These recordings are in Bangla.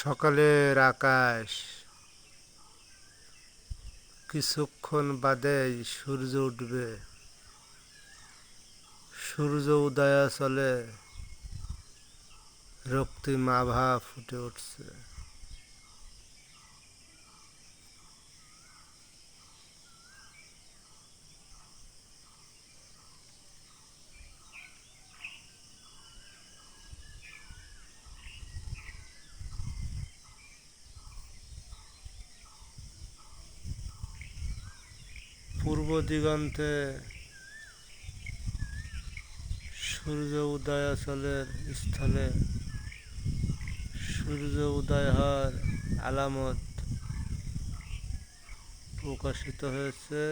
সকালের আকাশ কিছুক্ষণ বাদেই সূর্য উঠবে। সূর্য উদয়াচলে রক্তিম আভা ফুটে উঠছে। পূর্ব দিগন্তে সূর্য উদয়াচলের স্থলে সূর্য উদয় হওয়ার আলামত প্রকাশিত হয়েছে।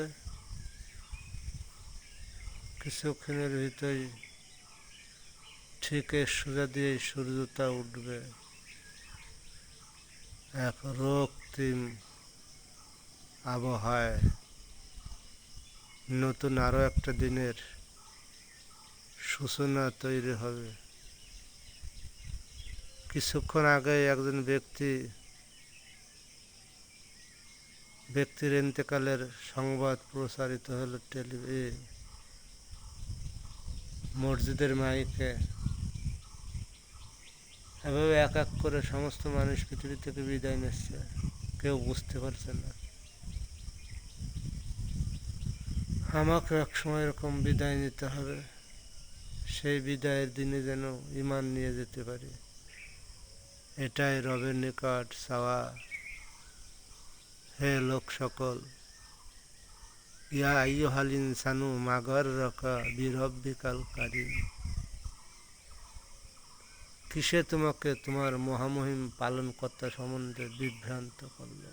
কিছুক্ষণের ভিতরেই ঠিক সোজা দিয়ে সূর্যটা উঠবে। এক রক্তিম আবহাওয়ায় নতুন আরো একটা দিনের সূচনা তৈরি হবে। কিছুক্ষণ আগে একজন ব্যক্তির ইন্তেকালের সংবাদ প্রচারিত হলো মসজিদের মাইকে। এভাবে এক এক করে সমস্ত মানুষ পৃথিবী থেকে বিদায় নিচ্ছে, কেউ বুঝতে পারছে না। আমাকে একসময় এরকম বিদায় নিতে হবে, সেই বিদায়ের দিনে যেন ঈমান নিয়ে যেতে পারি, এটাই রবের নিকট চাওয়া। হে লোক সকল, ইয়া আইয়ুহাল ইনসানু মা গাররাকা বিরব্বিকাল কারীম, কিসে তোমাকে তোমার মহামহিম পালনকর্তা সম্বন্ধে বিভ্রান্ত করল।